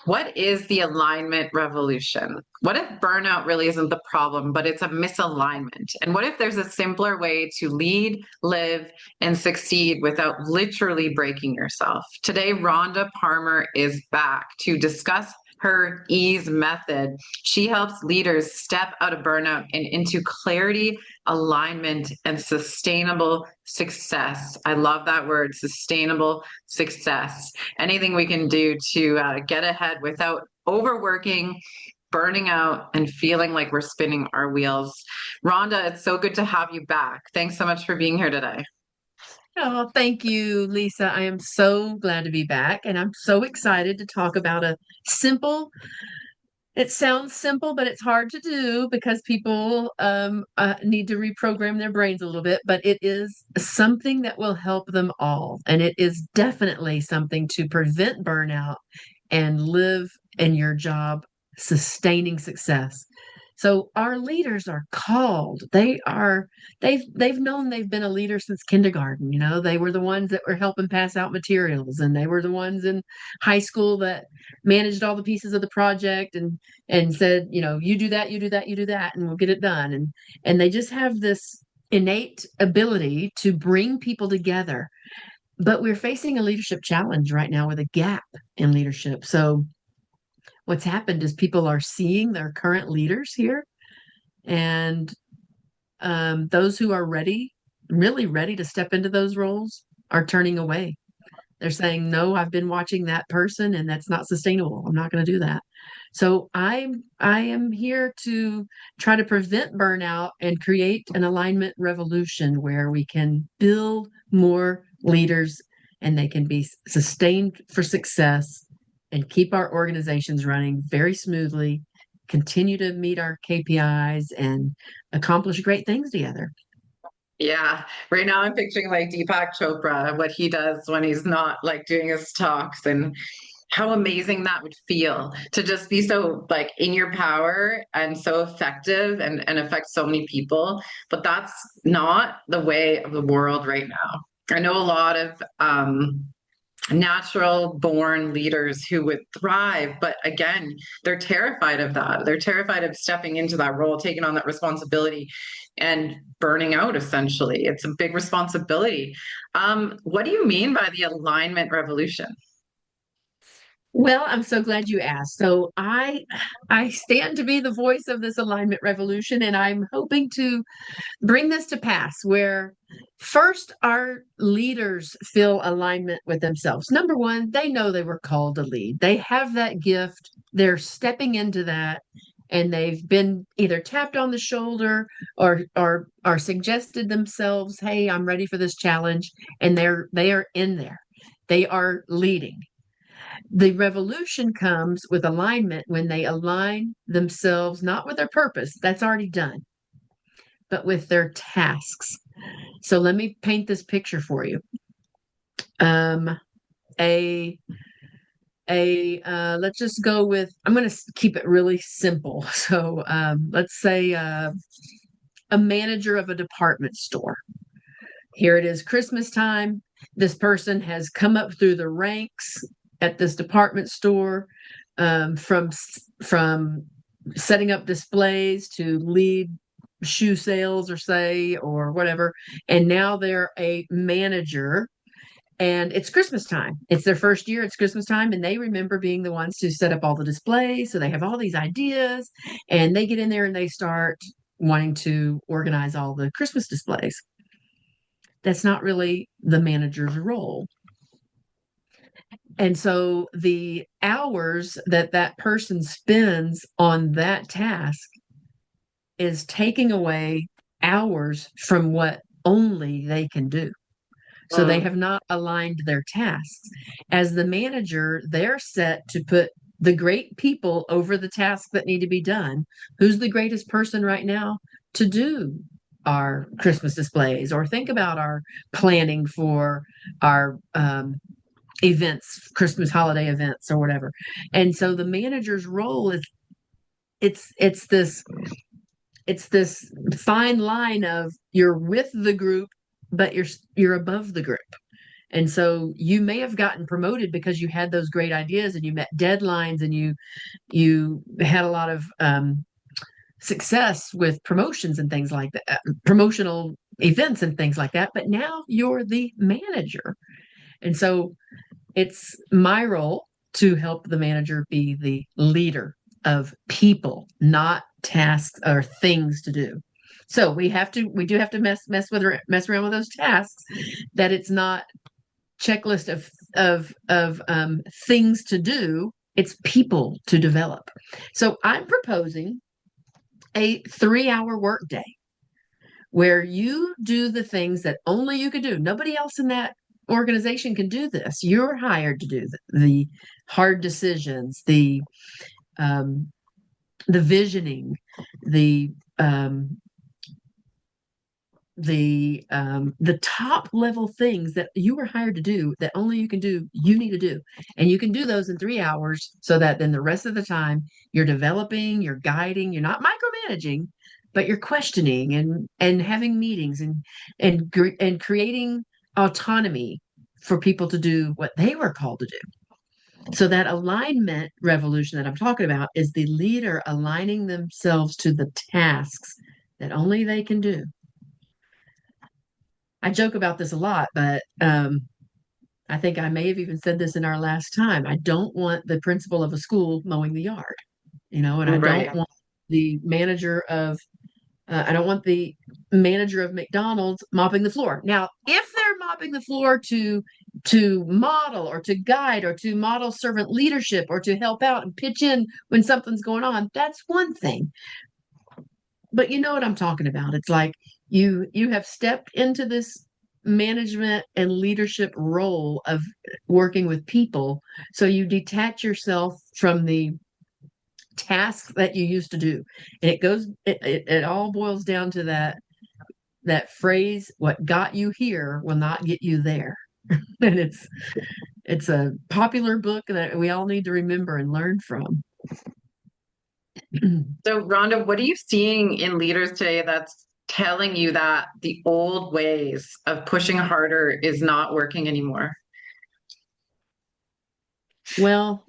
What is the alignment revolution? What if burnout really isn't the problem, but it's a misalignment? And what if there's a simpler way to lead, live, and succeed without literally breaking yourself? Today, Rhonda Parmer is back to discuss her ease method. She helps leaders step out of burnout and into clarity, alignment, and sustainable success. I love that word, sustainable success. Anything we can do to get ahead without overworking, burning out, and feeling like we're spinning our wheels. Rhonda, it's so good to have you back. Thanks so much for being here today. Oh, thank you, Lisa. I am so glad to be back, and I'm so excited to talk about a simple. It sounds simple, but it's hard to do because people need to reprogram their brains a little bit. But it is something that will help them all, and it is definitely something to prevent burnout and live in your job sustaining success. So our leaders are called. They've known they've been a leader since kindergarten. You know, they were the ones that were helping pass out materials, and they were the ones in high school that managed all the pieces of the project and said, you know, you do that, you do that, you do that, and we'll get it done. And they just have this innate ability to bring people together. But we're facing a leadership challenge right now with a gap in leadership. So what's happened is people are seeing their current leaders here, and those who are ready, really ready to step into those roles, are turning away. They're saying, "No, I've been watching that person, and that's not sustainable. I'm not going to do that." So I am here to try to prevent burnout and create an alignment revolution where we can build more leaders and they can be sustained for success and keep our organizations running very smoothly, continue to meet our KPIs and accomplish great things together. Yeah, right now I'm picturing like Deepak Chopra, what he does when he's not like doing his talks, and how amazing that would feel to just be so like in your power and so effective and affect so many people. But that's not the way of the world right now. I know a lot of natural born leaders who would thrive, but again, they're terrified of that. They're terrified of stepping into that role, taking on that responsibility and burning out essentially. It's a big responsibility. What do you mean by the alignment revolution? Well, I'm so glad you asked. So I stand to be the voice of this alignment revolution, and I'm hoping to bring this to pass where first our leaders feel alignment with themselves. Number one, they know they were called to lead. They have that gift. They're stepping into that, and they've been either tapped on the shoulder or suggested themselves, "Hey, I'm ready for this challenge," and they are in there. They are leading. The revolution comes with alignment when they align themselves not with their purpose, that's already done, but with their tasks. So let me paint this picture for you. Um, a let's just go with, I'm going to keep it really simple. So let's say a manager of a department store. Here it is, Christmas time. This person has come up through the ranks at this department store, from setting up displays to lead shoe sales or say or whatever, and now they're a manager. And it's Christmas time. It's their first year. It's Christmas time, and they remember being the ones to set up all the displays. So they have all these ideas, and they get in there and they start wanting to organize all the Christmas displays. That's not really the manager's role. And so the hours that that person spends on that task is taking away hours from what only they can do. So they Mm. have not aligned their tasks. As the manager, they're set to put the great people over the tasks that need to be done. Who's the greatest person right now to do our Christmas displays or think about our planning for our events, Christmas holiday events or whatever. And so the manager's role is it's it's this it's this fine line of you're with the group, but you're above the group. And so you may have gotten promoted because you had those great ideas and you met deadlines and you had a lot of success with promotions and things like that, promotional events and things like that. But now you're the manager. And so it's my role to help the manager be the leader of people, not tasks or things to do. So we do have to mess around with those tasks, that it's not checklist of things to do. It's people to develop. So I'm proposing a 3-hour workday where you do the things that only you can do. Nobody else in that organization can do this. You're hired to do the hard decisions, um, the visioning, the um, the top level things that you were hired to do that only you can do, you need to do. And you can do those in 3 hours so that then the rest of the time you're developing, you're guiding, you're not micromanaging, but you're questioning and having meetings and creating autonomy for people to do what they were called to do. So that alignment revolution that I'm talking about is the leader aligning themselves to the tasks that only they can do. I joke about this a lot, but I think I may have even said this in our last time. I don't want the principal of a school mowing the yard, and I don't Right. want the manager of I don't want the manager of McDonald's mopping the floor. Now, if they're mopping the floor to model or to guide or to model servant leadership or to help out and pitch in when something's going on, that's one thing. But you know what I'm talking about. It's like you have stepped into this management and leadership role of working with people, so you detach yourself from the tasks that you used to do, and it all boils down to that phrase, what got you here will not get you there. And it's a popular book that we all need to remember and learn from. So, Rhonda, what are you seeing in leaders today that's telling you that the old ways of pushing harder is not working anymore? Well,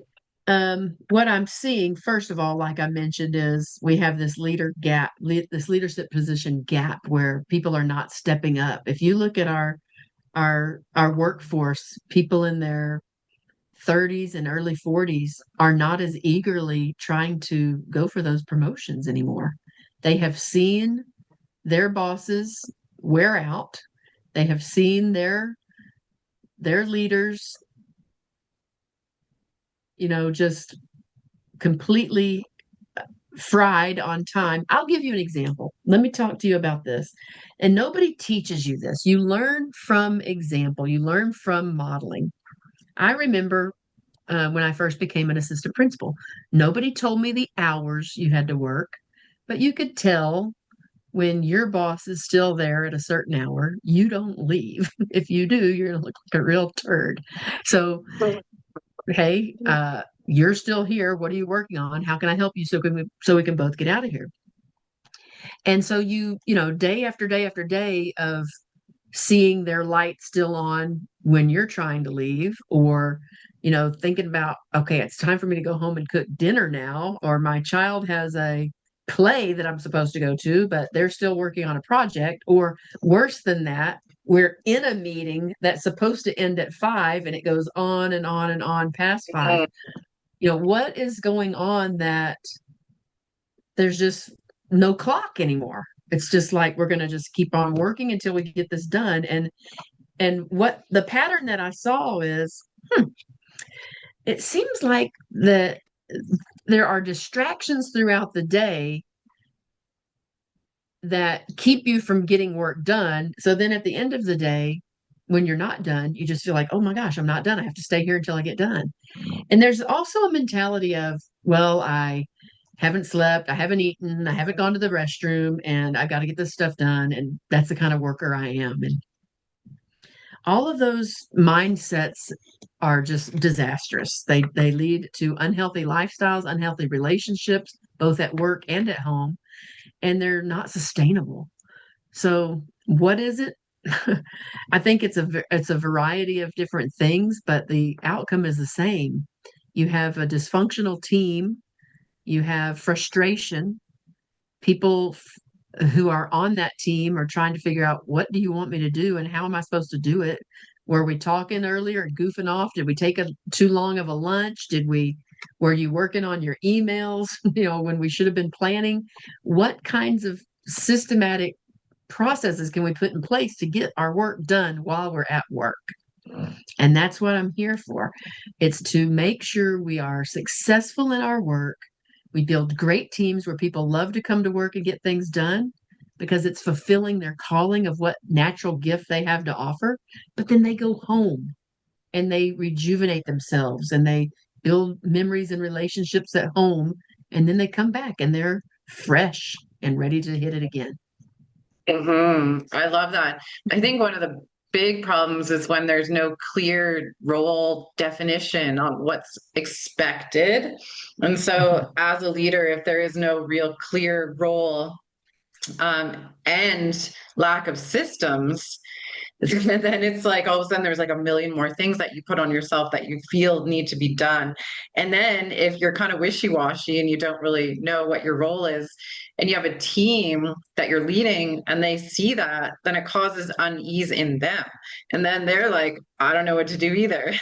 what I'm seeing, first of all, like I mentioned, is we have this this leadership position gap where people are not stepping up. If you look at our workforce, people in their 30s and early 40s are not as eagerly trying to go for those promotions anymore. They have seen their bosses wear out. They have seen their leaders, just completely fried on time. I'll give you an example. Let me talk to you about this. And nobody teaches you this. You learn from example, you learn from modeling. I remember when I first became an assistant principal, nobody told me the hours you had to work, but you could tell when your boss is still there at a certain hour, you don't leave. If you do, you're going to look like a real turd. So, hey, you're still here. What are you working on? How can I help you so we can both get out of here? And so day after day after day of seeing their light still on when you're trying to leave, or thinking about, okay, it's time for me to go home and cook dinner now, or my child has a play that I'm supposed to go to, but they're still working on a project, or worse than that, we're in a meeting that's supposed to end at 5 and it goes on and on and on past 5. What is going on that there's just no clock anymore? It's just like we're going to just keep on working until we get this done. And what the pattern that I saw is, it seems like that there are distractions throughout the day that keep you from getting work done. So then at the end of the day, when you're not done, you just feel like, oh my gosh, I'm not done. I have to stay here until I get done. And there's also a mentality of, well, I haven't slept, I haven't eaten, I haven't gone to the restroom, and I got to get this stuff done. And that's the kind of worker I am. And all of those mindsets are just disastrous. They lead to unhealthy lifestyles, unhealthy relationships, both at work and at home, and they're not sustainable. So, what is it? I think it's a variety of different things, but the outcome is the same. You have a dysfunctional team, you have frustration. People who are on that team are trying to figure out, what do you want me to do and how am I supposed to do it? Were we talking earlier, goofing off? Did we take a too long of a lunch? Were you working on your emails, when we should have been planning? What kinds of systematic processes can we put in place to get our work done while we're at work? And that's what I'm here for. It's to make sure we are successful in our work. We build great teams where people love to come to work and get things done because it's fulfilling their calling of what natural gift they have to offer. But then they go home and they rejuvenate themselves and they build memories and relationships at home. And then they come back and they're fresh and ready to hit it again. I love that. I think one of the big problems is when there's no clear role definition on what's expected. And so, as a leader, if there is no real clear role and lack of systems, then it's like all of a sudden there's like a million more things that you put on yourself that you feel need to be done. And then if you're kind of wishy-washy and you don't really know what your role is, and you have a team that you're leading and they see that, then it causes unease in them. And then they're like, I don't know what to do either.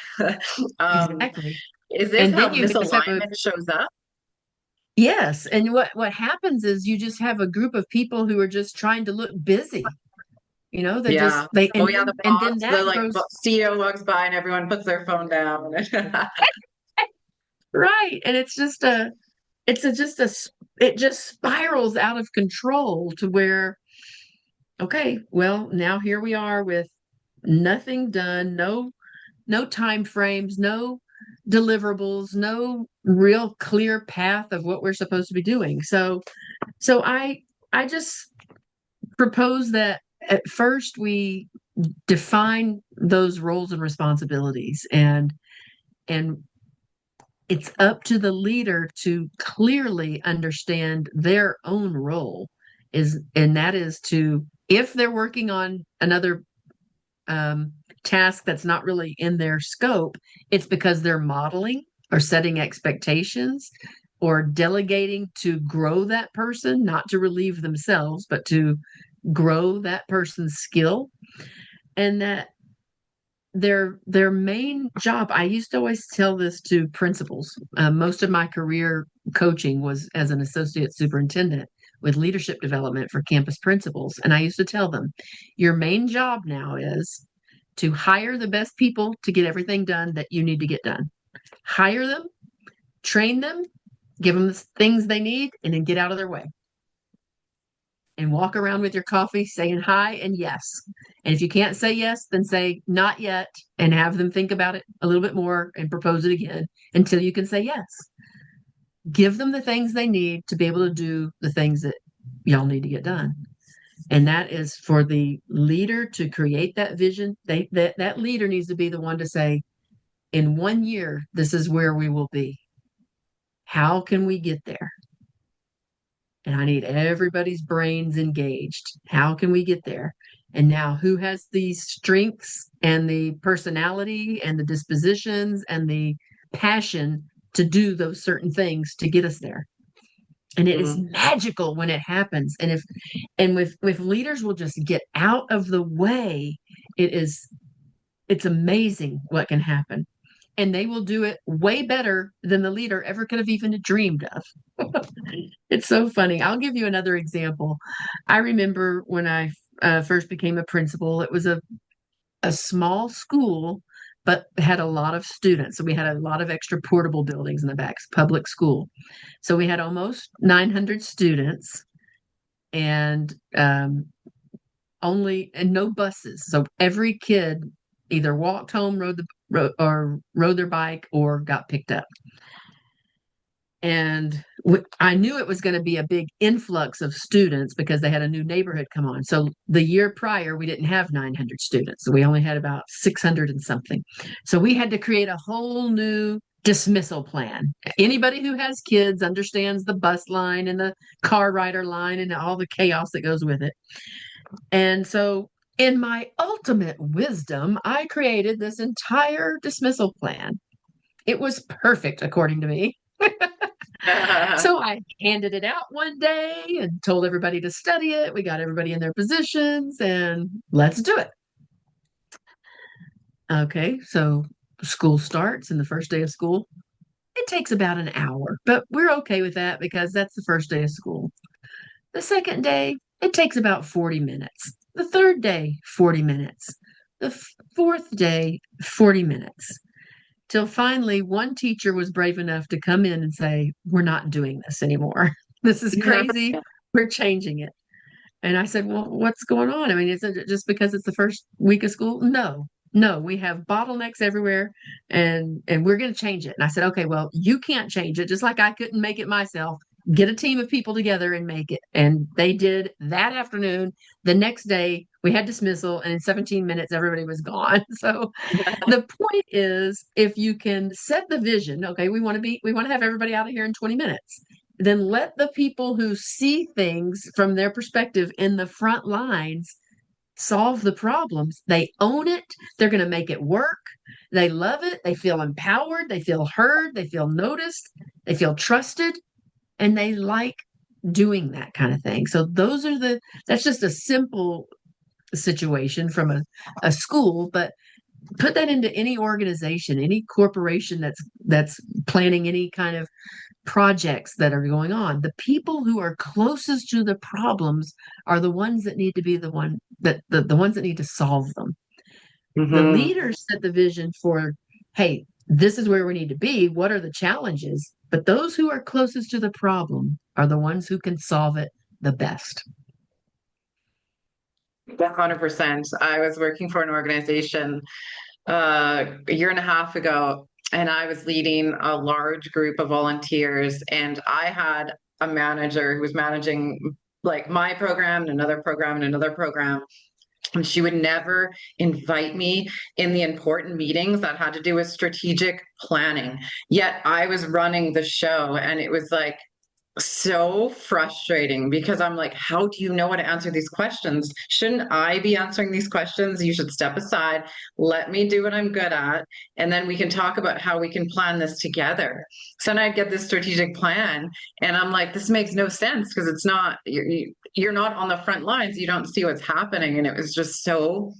um, Exactly. is this And how then you just have a misalignment shows up? Yes, and what happens is you just have a group of people who are just trying to look busy. They just Yeah. they Oh yeah, the and boss, then the that like grows CEO walks by and everyone puts their phone down. right, and it's a just a s- it just spirals out of control to where, okay, well, now here we are with nothing done, no time frames, no deliverables, no real clear path of what we're supposed to be doing. So I just propose that at first we define those roles and responsibilities, and it's up to the leader to clearly understand their own role, and that is to, if they're working on another um, task that's not really in their scope, it's because they're modeling or setting expectations or delegating to grow that person, not to relieve themselves, but to grow that person's skill. And that their main job, I used to always tell this to principals. Most of my career coaching was as an associate superintendent with leadership development for campus principals, and I used to tell them, your main job now is to hire the best people to get everything done that you need to get done. Hire them, train them, give them the things they need, and then get out of their way and walk around with your coffee saying hi and yes. And if you can't say yes, then say not yet and have them think about it a little bit more and propose it again until you can say yes. Give them the things they need to be able to do the things that y'all need to get done. And that is for the leader to create that vision. That leader needs to be the one to say, in 1 year, this is where we will be. How can we get there? And I need everybody's brains engaged. How can we get there? And now, who has the strengths and the personality and the dispositions and the passion to do those certain things to get us there? And it is Mhm. magical when it happens. And if leaders will just get out of the way, it's amazing what can happen. And they will do it way better than the leader ever could have even dreamed of. It's so funny. I'll give you another example. I remember when I first became a principal, it was a small school, but had a lot of students. So we had a lot of extra portable buildings in the back, public school. So we had almost 900 students and and no buses. So every kid either walked home, rode their bike, or got picked up. And I knew it was going to be a big influx of students because they had a new neighborhood come on. So the year prior, we didn't have 900 students. So we only had about 600 and something. So we had to create a whole new dismissal plan. Anybody who has kids understands the bus line and the car rider line and all the chaos that goes with it. And so in my ultimate wisdom, I created this entire dismissal plan. It was perfect, according to me. So I handed it out one day and told everybody to study it. We got everybody in their positions and let's do it. Okay, so school starts and the first day of school, it takes about an hour, but we're okay with that because that's the first day of school. The second day, it takes about 40 minutes. The third day, 40 minutes. The fourth day, 40 minutes. Till finally, one teacher was brave enough to come in and say, "We're not doing this anymore. This is crazy. We're changing it." And I said, "Well, what's going on? I mean, isn't it just because it's the first week of school?" No, no, we have bottlenecks everywhere and we're going to change it. And I said, "Okay, well, you can't change it, just like I couldn't make it myself. Get a team of people together and make it." And they did that afternoon. The next day, we had dismissal, and in 17 minutes, everybody was gone. So the point is, if you can set the vision, okay, we want to have everybody out of here in 20 minutes, then let the people who see things from their perspective in the front lines solve the problems. They own it. They're going to make it work. They love it. They feel empowered. They feel heard. They feel noticed. They feel trusted. And they like doing that kind of thing. So that's just a simple situation from a school, but put that into any organization, any corporation that's planning any kind of projects that are going on. The people who are closest to the problems are the ones that need to be the ones that need to solve them. The Mhm. leaders set the vision for, hey, this is where we need to be. What are the challenges? But those who are closest to the problem are the ones who can solve it the best. 100%. I was working for an organization a year and a half ago, and I was leading a large group of volunteers, and I had a manager who was managing like my program and another program and another program. And she would never invite me in the important meetings that had to do with strategic planning. Yet I was running the show, and it was like so frustrating because I'm like, how do you know how to answer these questions? Shouldn't I be answering these questions? You should step aside, let me do what I'm good at, and then we can talk about how we can plan this together. So then I'd get this strategic plan, and I'm like, this makes no sense because it's not, you're not on the front lines, you don't see what's happening. And it was just so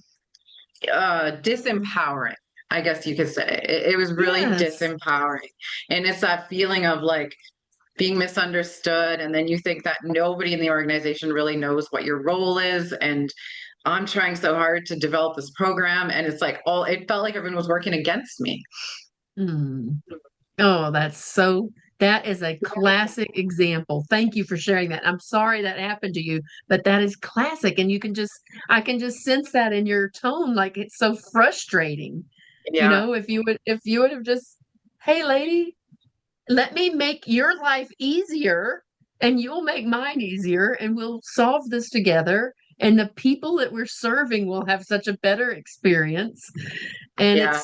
disempowering. I guess you could say it was really Yes. disempowering. And it's that feeling of like, being misunderstood, and then you think that nobody in the organization really knows what your role is. And I'm trying so hard to develop this program, and it's like all it felt like everyone was working against me. Mm. Oh, that is a classic example. Thank you for sharing that. I'm sorry that happened to you, but that is classic. And I can just sense that in your tone. Like it's so frustrating. You Yeah, know, if you would have just, "Hey, lady, let me make your life easier and you'll make mine easier and we'll solve this together. And the people that we're serving will have such a better experience." And yeah,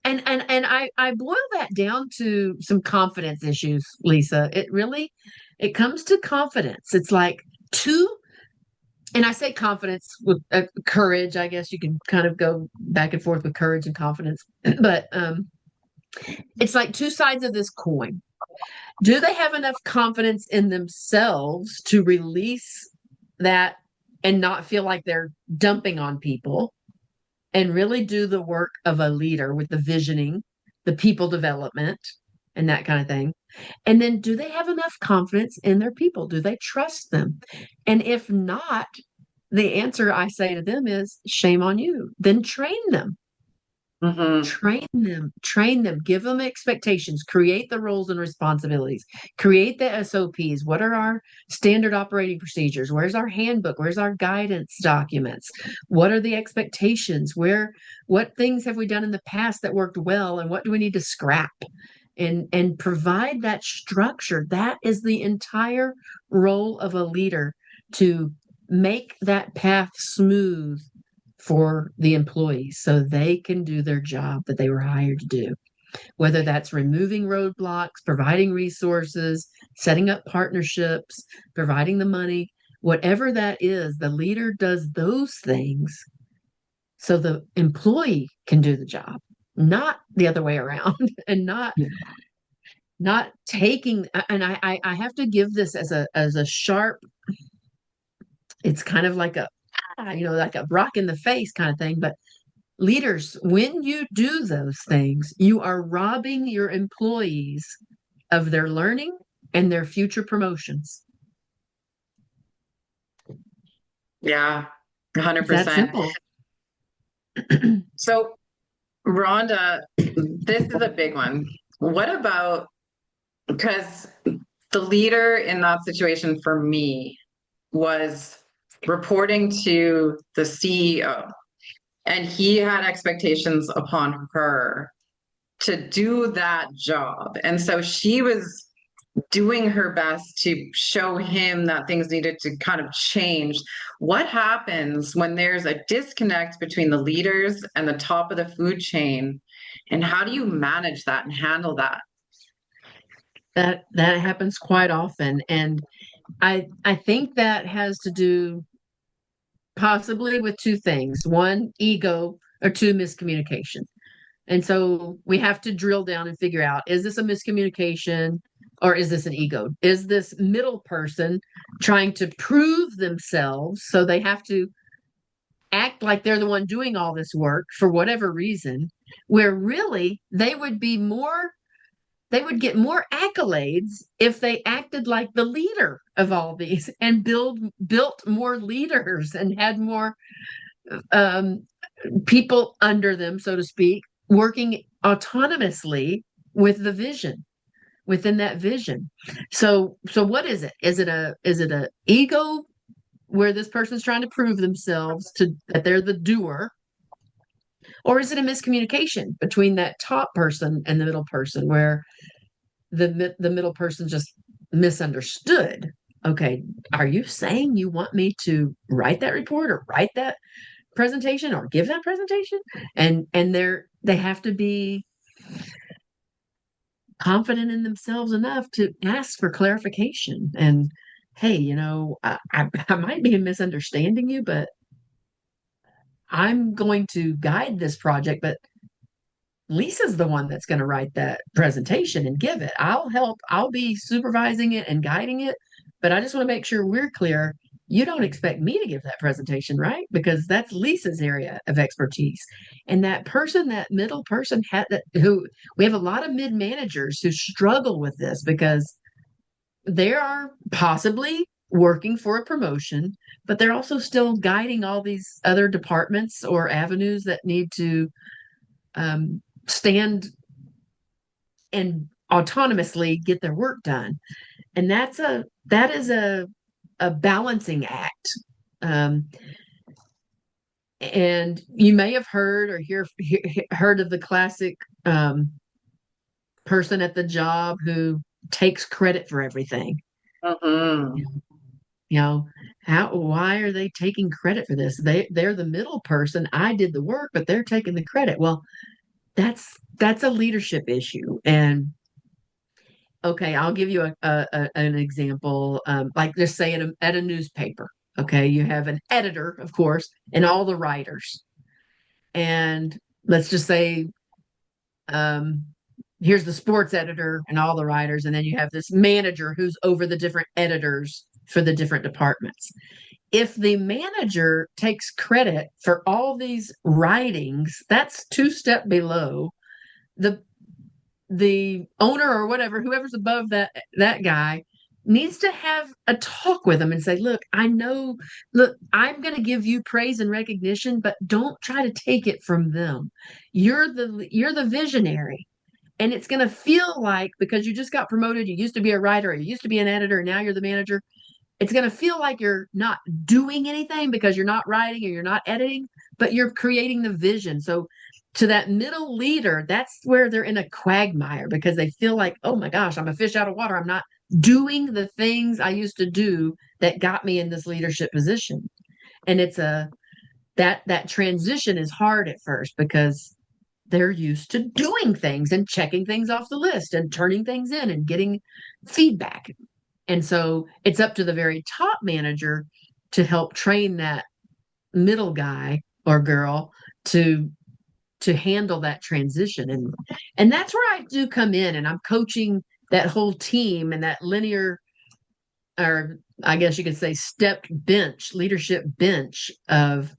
I boil that down to some confidence issues, Lisa. It comes to confidence. It's like two, and I say confidence with courage. I guess you can kind of go back and forth with courage and confidence, but it's like two sides of this coin. Do they have enough confidence in themselves to release that and not feel like they're dumping on people and really do the work of a leader with the visioning, the people development, and that kind of thing? And then do they have enough confidence in their people? Do they trust them? And if not, the answer I say to them is shame on you. Then hmm, train them, give them expectations, create the roles and responsibilities, create the SOPs. What are our standard operating procedures? Where's our handbook? Where's our guidance documents? What are the expectations? What things have we done in the past that worked well, and what do we need to scrap? And provide that structure. That is the entire role of a leader, to make that path smooth for the employees so they can do their job that they were hired to do, whether that's removing roadblocks, providing resources, setting up partnerships, providing the money, whatever that is, the leader does those things so the employee can do the job, not the other way around, and not taking. And I have to give this as a sharp. It's kind of like a like a rock in the face kind of thing. But leaders, when you do those things, you are robbing your employees of their learning and their future promotions. Yeah, It's that 100%. simple. So, Rhonda, this is a big one. What about, because the leader in that situation for me was reporting to the CEO, and he had expectations upon her to do that job. And so she was doing her best to show him that things needed to kind of change. What happens when there's a disconnect between the leaders and the top of the food chain? And how do you manage that and handle that? That happens quite often, and I think that has to do possibly with two things: one, ego, or two, miscommunication. And so we have to drill down and figure out, is this a miscommunication or is this an ego? Is this middle person trying to prove themselves so they have to act like they're the one doing all this work for whatever reason, where really they would get more accolades if they acted like the leader of all these and built more leaders and had more um, people under them, so to speak, working autonomously with the vision within that vision. So what is it? Is it a ego where this person's trying to prove themselves to that they're the doer, or is it a miscommunication between that top person and the middle person where the middle person just misunderstood? Okay, are you saying you want me to write that report or write that presentation or give that presentation? And they have to be confident in themselves enough to ask for clarification. And hey, I might be misunderstanding you, but I'm going to guide this project, but Lisa's the one that's going to write that presentation and give it. I'll help, I'll be supervising it and guiding it, but I just want to make sure we're clear. You don't expect me to give that presentation, right? Because that's Lisa's area of expertise. And that person, that middle person had that who we have a lot of mid managers who struggle with this because they are possibly working for a promotion, but they're also still guiding all these other departments or avenues that need to stand and autonomously get their work done. And that is a balancing act. Um, and you may have heard or heard of the classic person at the job who takes credit for everything. Mhm. You know, why are they taking credit for this? They're the middle person. I did the work, but they're taking the credit. Well, that's a leadership issue. And okay, I'll give you an example. Like just say at a newspaper. Okay, you have an editor, of course, and all the writers. And let's just say um, here's the sports editor and all the writers, and then you have this manager who's over the different editors for the different departments. If the manager takes credit for all these writings, that's two step below the owner or whatever, whoever's above that guy needs to have a talk with them and say, look, I know, look, I'm going to give you praise and recognition, but don't try to take it from them. You're the visionary. And it's going to feel like because you just got promoted, you used to be a writer, you used to be an editor, and now you're the manager. It's going to feel like you're not doing anything because you're not writing or you're not editing, but you're creating the vision. So to that middle leader, that's where they're in a quagmire because they feel like, oh my gosh, I'm a fish out of water. I'm not doing the things I used to do that got me in this leadership position. And it's a that transition is hard at first because they're used to doing things and checking things off the list and turning things in and getting feedback. And so it's up to the very top manager to help train that middle guy or girl to handle that transition. And that's where I do come in, and I'm coaching that whole team and that linear, or I guess you could say stepped bench, leadership bench of,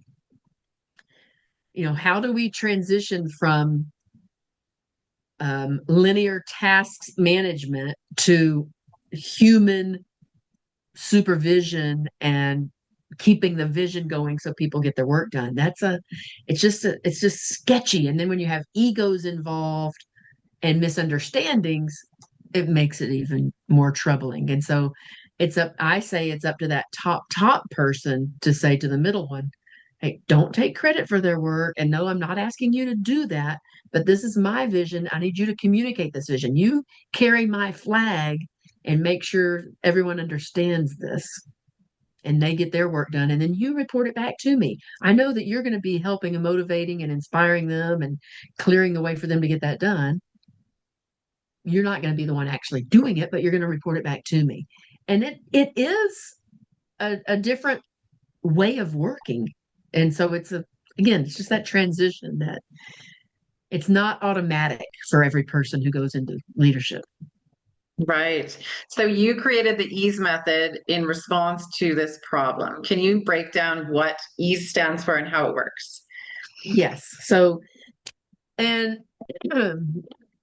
how do we transition from linear tasks management to human supervision and keeping the vision going so people get their work done. It's just sketchy. And then when you have egos involved and misunderstandings, it makes it even more troubling. And so I say it's up to that top person to say to the middle one, hey, don't take credit for their work. And no, I'm not asking you to do that, but this is my vision. I need you to communicate this vision. You carry my flag and make sure everyone understands this and they get their work done. And then you report it back to me. I know that you're going to be helping and motivating and inspiring them and clearing the way for them to get that done. You're not going to be the one actually doing it, but you're going to report it back to me. And it is a different way of working. And so again, it's just that transition that it's not automatic for every person who goes into leadership. Right. So you created the ease method in response to this problem. Can you break down what ease stands for and how it works? Yes. So, and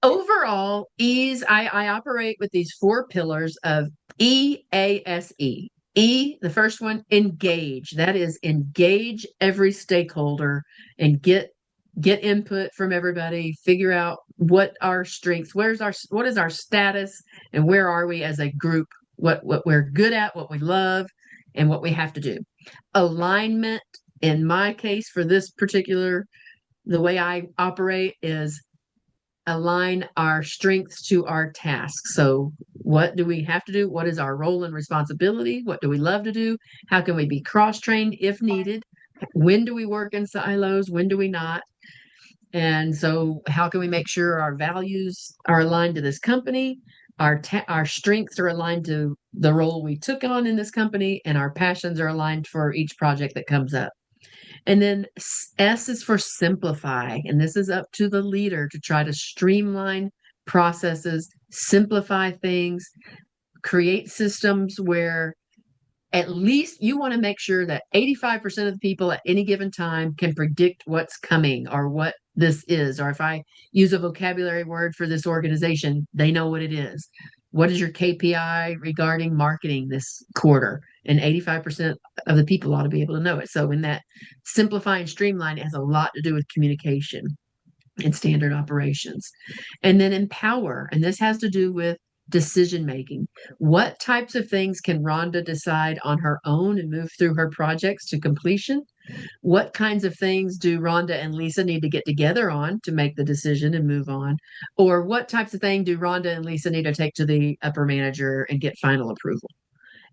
overall, ease, I operate with these four pillars of EASE. The first one, engage. That is engage every stakeholder and get input from everybody, figure out what our strengths, what is our status, and where are we as a group, what we're good at, what we love, and what we have to do. Alignment, in my case, for this particular, the way I operate is align our strengths to our tasks. So, what do we have to do? What is our role and responsibility? What do we love to do? How can we be cross trained if needed? When do we work in silos? When do we not? And so, how can we make sure our values are aligned to this company? Our strengths are aligned to the role we took on in this company, and our passions are aligned for each project that comes up. And then S is for simplify. And this is up to the leader to try to streamline processes, simplify things, create systems where at least you want to make sure that 85% of the people at any given time can predict what's coming or what this is. Or if I use a vocabulary word for this organization, they know what it is. What is your KPI regarding marketing this quarter? And 85% of the people ought to be able to know it. So, in that simplify and streamline, it has a lot to do with communication and standard operations. And then empower. And this has to do with decision making. What types of things can Rhonda decide on her own and move through her projects to completion? What kinds of things do Rhonda and Lisa need to get together on to make the decision and move on? Or what types of things do Rhonda and Lisa need to take to the upper manager and get final approval?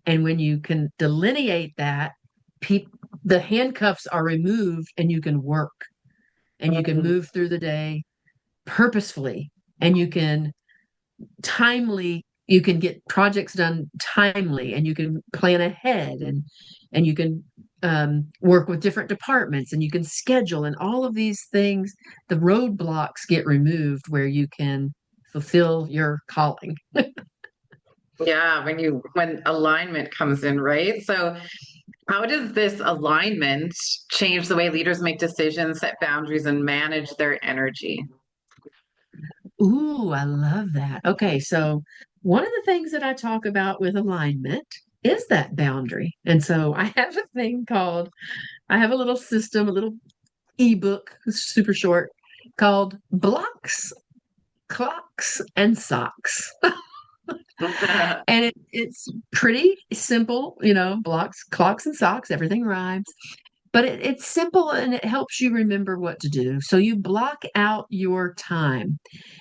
And when you can delineate that, the handcuffs are removed and you can work and you can move through the day purposefully and you can get projects done timely and you can plan ahead and you can work with different departments and you can schedule and all of these things, the roadblocks get removed where you can fulfill your calling. Yeah, when alignment comes in, right? So how does this alignment change the way leaders make decisions, set boundaries, and manage their energy? Ooh, I love that. Okay, so one of the things that I talk about with alignment is that boundary. And so I have a little system, a little ebook, super short, called Blocks, Clocks, and Socks. And it's pretty simple, blocks, clocks, and socks, everything rhymes. But it's simple and it helps you remember what to do. So you block out your time.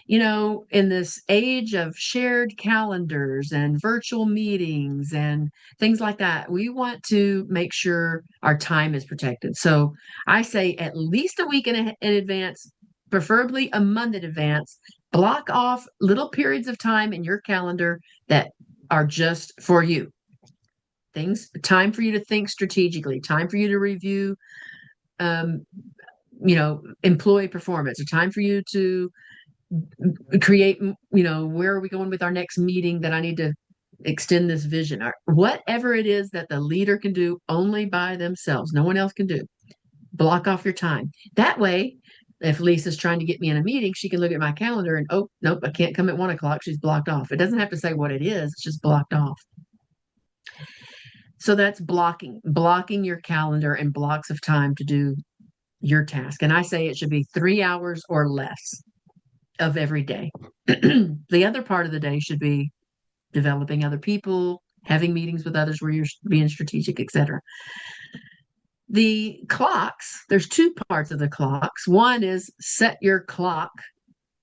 In this age of shared calendars and virtual meetings and things like that, we want to make sure our time is protected. So I say at least a week in advance, preferably a month in advance, block off little periods of time in your calendar that are just for you. Time for you to think strategically, time for you to review, um, employee performance, a time for you to create, where are we going with our next meeting that I need to extend this vision, or whatever it is that the leader can do only by themselves, no one else can do. Block off your time. That way, if Lisa's trying to get me in a meeting, she can look at my calendar and, oh, nope, I can't come at 1 o'clock. She's blocked off. It doesn't have to say what it is, it's just blocked off. So that's blocking your calendar and blocks of time to do your task. And I say it should be 3 hours or less of every day. The other part of the day should be developing other people, having meetings with others where you're being strategic, etc. The clocks, there's two parts of the clocks. One is set your clock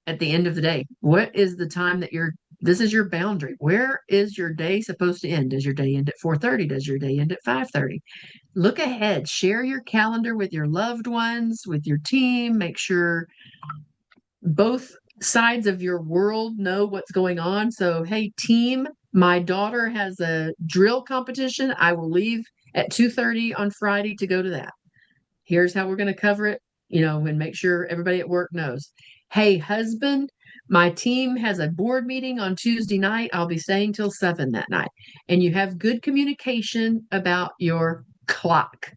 at the end of the day. What is the time that this is your boundary. Where is your day supposed to end? Does your day end at 4:30? Does your day end at 5:30? Look ahead, share your calendar with your loved ones, with your team, make sure both sides of your world know what's going on. So, hey, team, my daughter has a drill competition. I will leave at 2:30 on Friday to go to that. Here's how we're going to cover it, and make sure everybody at work knows. Hey, husband, my team has a board meeting on Tuesday night. I'll be staying till 7 that night. And you have good communication about your clock.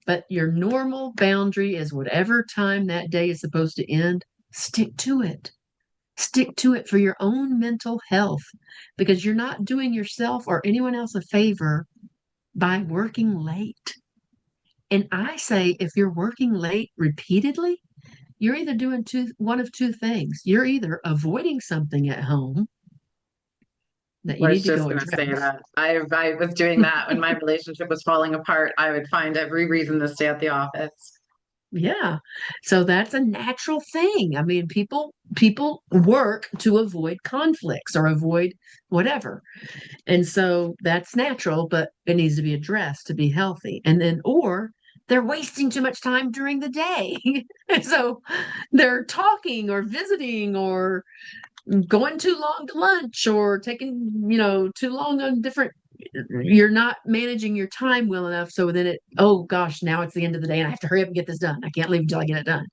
But your normal boundary is whatever time that day is supposed to end, stick to it. Stick to it for your own mental health, because you're not doing yourself or anyone else a favor by working late. And I say, if you're working late repeatedly, you're either doing one of two things. You're either avoiding something at home that I you was need to just go going to say address. that. I was doing that when my relationship was falling apart. I would find every reason to stay at the office. Yeah. So that's a natural thing. I mean, people work to avoid conflicts or avoid whatever. And so that's natural, but it needs to be addressed to be healthy. And then, or they're wasting too much time during the day. And so they're talking or visiting or going too long to lunch or taking, too long on different, you're not managing your time well enough. So then oh gosh, now it's the end of the day and I have to hurry up and get this done. I can't leave until I get it done.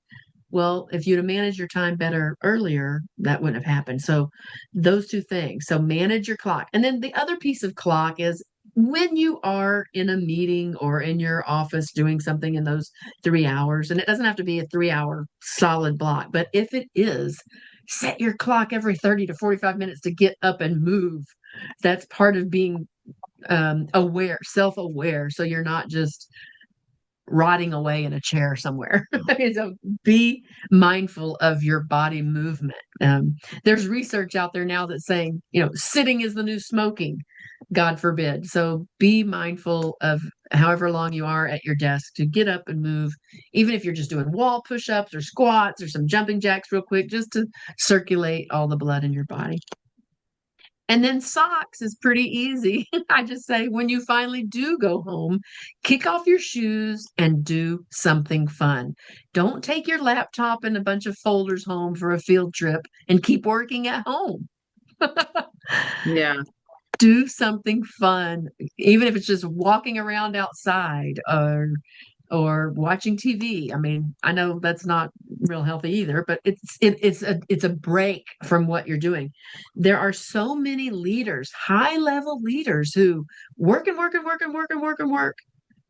Well, if you'd have managed your time better earlier, that wouldn't have happened. So those two things. So manage your clock. And then the other piece of clock is when you are in a meeting or in your office doing something in those 3 hours, and it doesn't have to be a 3 hour solid block, but if it is, set your clock every 30 to 45 minutes to get up and move. That's part of being aware, self-aware. So you're not just rotting away in a chair somewhere. So be mindful of your body movement. There's research out there now that's saying, sitting is the new smoking, God forbid. So be mindful of however long you are at your desk to get up and move, even if you're just doing wall push-ups or squats or some jumping jacks real quick, just to circulate all the blood in your body. And then socks is pretty easy. I just say, when you finally do go home, kick off your shoes and do something fun. Don't take your laptop and a bunch of folders home for a field trip and keep working at home. Yeah. Do something fun, even if it's just walking around outside or watching TV. I mean, I know that's not real healthy either, but it's a break from what you're doing. There are so many leaders, high level leaders, who work and work and work and work and work and work,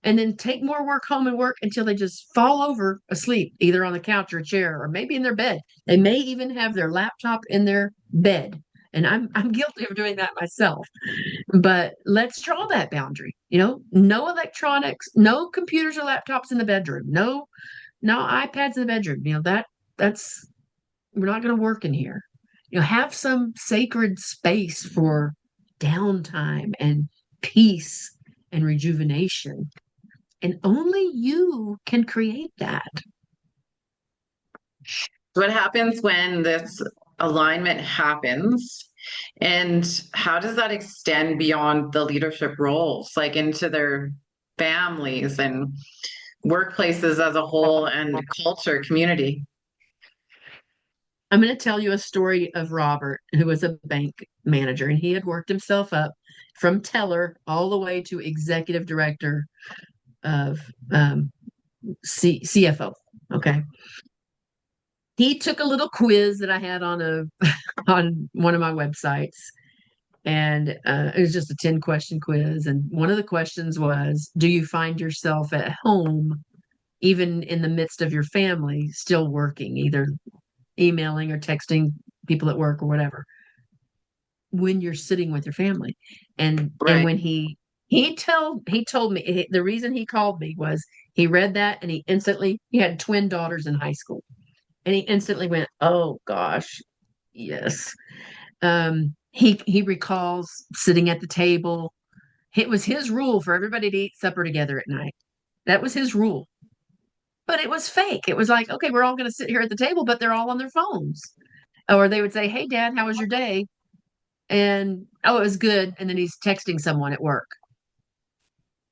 and then take more work home and work until they just fall over asleep, either on the couch or a chair, or maybe in their bed. They may even have their laptop in their bed. And I'm guilty of doing that myself. But let's draw that boundary. No electronics, no computers or laptops in the bedroom, no iPads in the bedroom. That's we're not going to work in here. Have some sacred space for downtime and peace and rejuvenation. And only you can create that. What happens when this alignment happens? And how does that extend beyond the leadership roles, like into their families and workplaces as a whole and culture, community? I'm going to tell you a story of Robert, who was a bank manager, and he had worked himself up from teller all the way to executive director of CFO. Okay. He took a little quiz that I had on a on one of my websites, and it was just a 10-question quiz. And one of the questions was, do you find yourself at home, even in the midst of your family, still working, either emailing or texting people at work or whatever, when you're sitting with your family? And Right. when he told me the reason he called me was he read that, and he had twin daughters in high school, and he instantly went, oh gosh, yes. He recalls sitting at the table. It was his rule for everybody to eat supper together at night. That was his rule. But it was fake. It was like, okay, we're all going to sit here at the table, but they're all on their phones. Or they would say, hey, Dad, how was your day? And, oh, it was good. And then he's texting someone at work.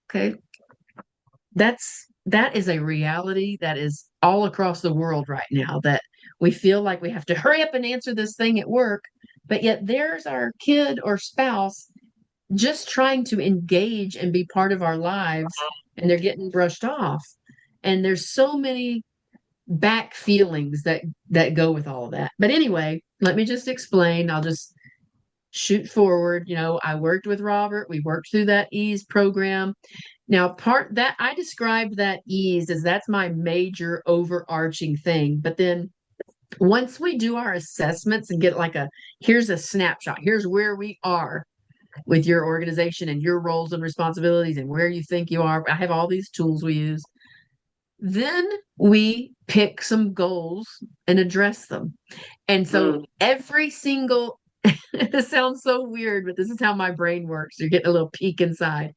Okay. That is a reality that is all across the world right now, that we feel like we have to hurry up and answer this thing at work, but yet there's our kid or spouse just trying to engage and be part of our lives, and they're getting brushed off. And there's so many back feelings that go with all of that. But anyway, let me just explain. I'll just shoot forward. I worked with Robert. We worked through that ease program. Now, part that I described that ease as that's my major overarching thing. But then once we do our assessments and get like here's a snapshot, here's where we are with your organization and your roles and responsibilities and where you think you are. I have all these tools we use. Then we pick some goals and address them. And so Mm, every single, this sounds so weird, but this is how my brain works. You're getting a little peek inside.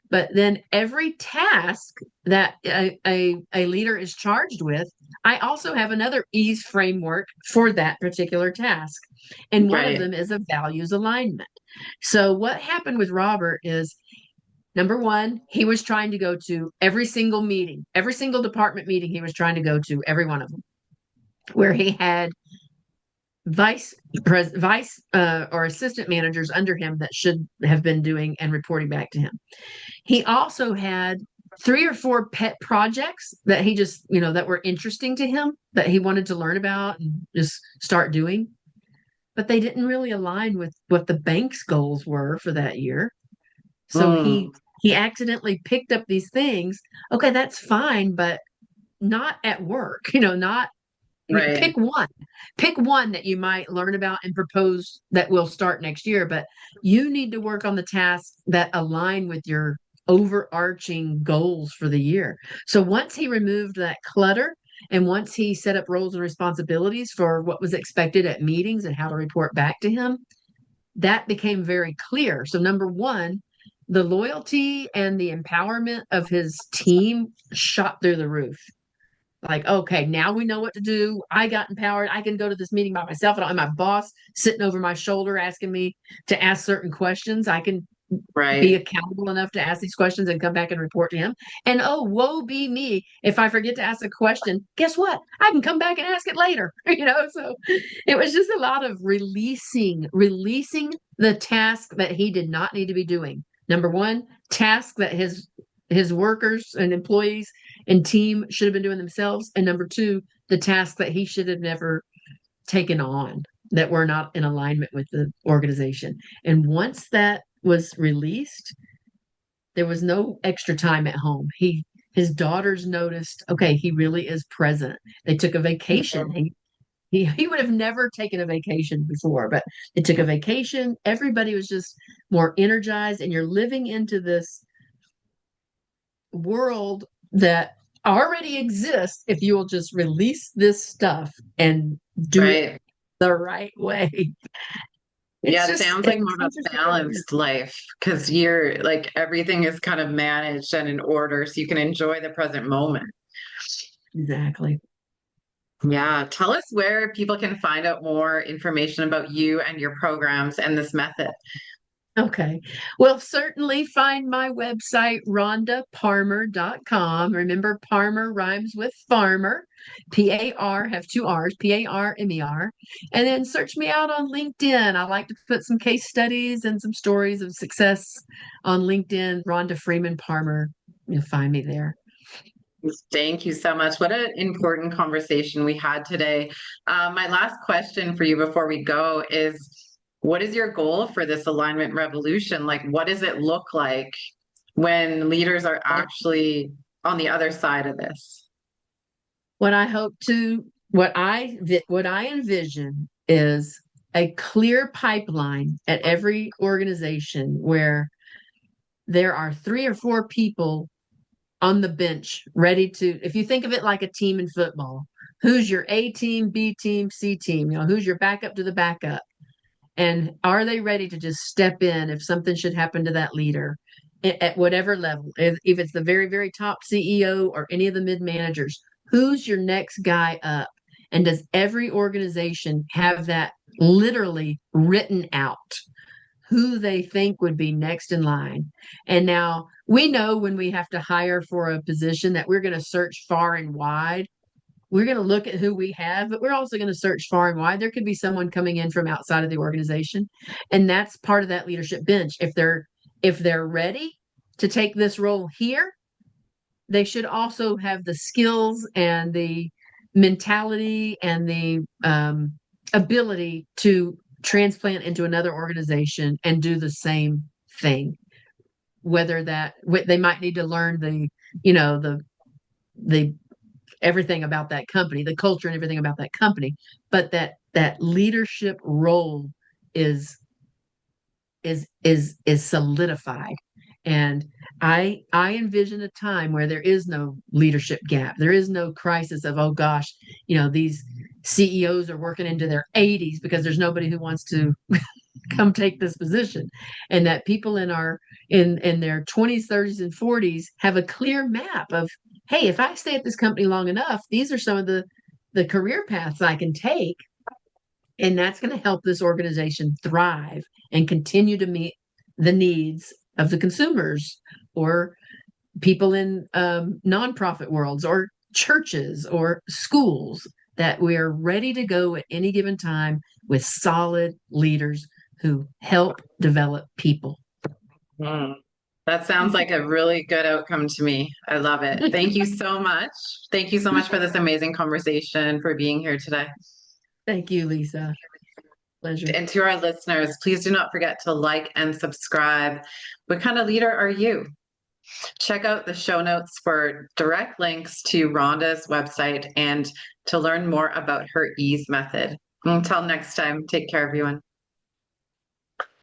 But then every task that a leader is charged with, I also have another ease framework for that particular task. And one of right. them is a values alignment. So what happened with Robert is, number one, he was trying to go to every single meeting, every single department meeting he was trying to go to, every one of them, where he had vice or assistant managers under him that should have been doing and reporting back to him. He also had 3 or 4 pet projects that he just, that were interesting to him, that he wanted to learn about and just start doing. But they didn't really align with what the bank's goals were for that year. So he Mm, he accidentally picked up these things. Okay, that's fine, but not at work. Not right. pick one. Pick one that you might learn about and propose that will start next year, but you need to work on the tasks that align with your overarching goals for the year. So once he removed that clutter, and once he set up roles and responsibilities for what was expected at meetings and how to report back to him, that became very clear. So, number one, the loyalty and the empowerment of his team shot through the roof. Like, okay, now we know what to do. I got empowered. I can go to this meeting by myself. I don't have my boss sitting over my shoulder asking me to ask certain questions. I can be Right. accountable enough to ask these questions and come back and report to him. And oh, woe be me if I forget to ask a question. Guess what? I can come back and ask it later. So it was just a lot of releasing the task that he did not need to be doing. Number one, task that his workers and employees and team should have been doing themselves. And number two, the task that he should have never taken on, that were not in alignment with the organization. And once that was released, there was no extra time at home. His daughters noticed, okay, he really is present. They took a vacation. He would have never taken a vacation before, but they took a vacation. Everybody was just more energized, and you're living into this world that already exists if you will just release this stuff and do it Right. the right way. It's Yeah, it just sounds like more it's of a interesting. balanced life because you're like everything is kind of managed and in order so you can enjoy the present moment. Exactly. Yeah, tell us where people can find out more information about you and your programs and this method. Okay. Well, certainly find my website, rhondaparmer.com. Remember, Parmer rhymes with farmer. P-A-R, have two R's, P-A-R-M-E-R. And then search me out on LinkedIn. I like to put some case studies and some stories of success on LinkedIn. Rhonda Freeman Parmer. You'll find me there. Thank you so much. What an important conversation we had today. My last question for you before we go is, what is your goal for this alignment revolution? Like, what does it look like when leaders are actually on the other side of this? What I hope to, what I envision is a clear pipeline at every organization where there are three or four people on the bench ready to, if you think of it like a team in football, who's your A team, B team, C team, who's your backup to the backup? And are they ready to just step in if something should happen to that leader at whatever level? If it's the very, very top CEO or any of the mid managers, who's your next guy up? And does every organization have that literally written out? Who they think would be next in line. And now we know when we have to hire for a position that we're going to search far and wide. We're going to look at who we have, but we're also going to search far and wide. There could be someone coming in from outside of the organization, and that's part of that leadership bench. If they're ready to take this role here, they should also have the skills and the mentality and the ability to transplant into another organization and do the same thing. Whether that they might need to learn the everything about that company, the culture and everything about that company, but that leadership role is is solidified. And I envision a time where there is no leadership gap. There is no crisis of, oh gosh, these CEOs are working into their 80s because there's nobody who wants to come take this position. And that people in their 20s, 30s, and 40s have a clear map of, hey, if I stay at this company long enough, these are some of the career paths I can take. And that's going to help this organization thrive and continue to meet the needs of the consumers or people in nonprofit worlds or churches or schools, that we're ready to go at any given time with solid leaders who help develop people. Hmm. That sounds like a really good outcome to me. I love it. Thank you so much. Thank you so much for this amazing conversation, for being here today. Thank you, Lisa. Pleasure. And to our listeners, please do not forget to like and subscribe. What kind of leader are you? Check out the show notes for direct links to Rhonda's website and to learn more about her ease method. Until next time, take care, everyone.